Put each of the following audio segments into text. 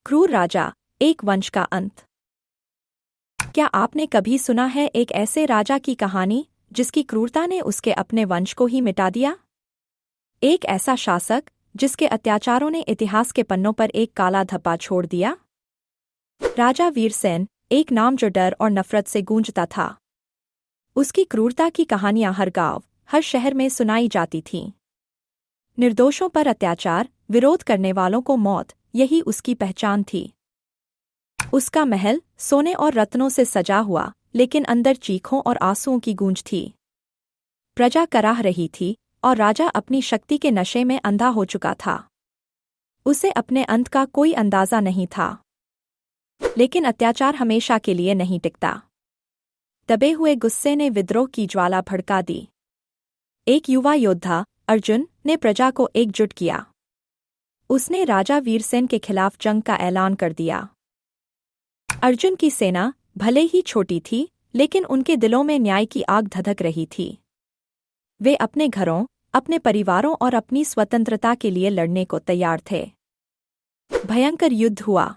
क्रूर राजा, एक वंश का अंत। क्या आपने कभी सुना है एक ऐसे राजा की कहानी जिसकी क्रूरता ने उसके अपने वंश को ही मिटा दिया? एक ऐसा शासक जिसके अत्याचारों ने इतिहास के पन्नों पर एक काला धब्बा छोड़ दिया। राजा वीरसेन, एक नाम जो डर और नफरत से गूंजता था। उसकी क्रूरता की कहानियां हर गांव, हर शहर में सुनाई जाती थीं। निर्दोषों पर अत्याचार, विरोध करने वालों को मौत, यही उसकी पहचान थी। उसका महल सोने और रत्नों से सजा हुआ, लेकिन अंदर चीखों और आंसुओं की गूंज थी। प्रजा कराह रही थी और राजा अपनी शक्ति के नशे में अंधा हो चुका था। उसे अपने अंत का कोई अंदाजा नहीं था। लेकिन अत्याचार हमेशा के लिए नहीं टिकता। दबे हुए गुस्से ने विद्रोह की ज्वाला भड़का दी। एक युवा योद्धा, अर्जुन, ने प्रजा को एकजुट किया। उसने राजा वीरसेन के खिलाफ जंग का ऐलान कर दिया। अर्जुन की सेना भले ही छोटी थी, लेकिन उनके दिलों में न्याय की आग धधक रही थी। वे अपने घरों, अपने परिवारों और अपनी स्वतंत्रता के लिए लड़ने को तैयार थे। भयंकर युद्ध हुआ।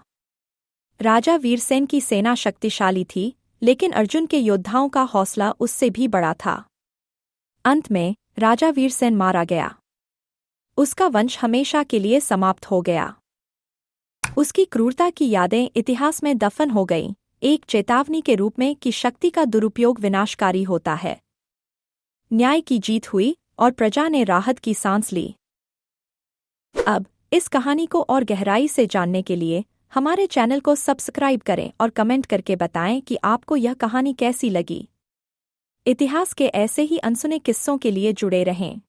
राजा वीरसेन की सेना शक्तिशाली थी, लेकिन अर्जुन के योद्धाओं का हौसला उससे भी बड़ा था। अंत में राजा वीरसेन मारा गया। उसका वंश हमेशा के लिए समाप्त हो गया। उसकी क्रूरता की यादें इतिहास में दफन हो गईं, एक चेतावनी के रूप में कि शक्ति का दुरुपयोग विनाशकारी होता है। न्याय की जीत हुई और प्रजा ने राहत की सांस ली। अब इस कहानी को और गहराई से जानने के लिए हमारे चैनल को सब्सक्राइब करें और कमेंट करके बताएं कि आपको यह कहानी कैसी लगी। इतिहास के ऐसे ही अनसुने किस्सों के लिए जुड़े रहें।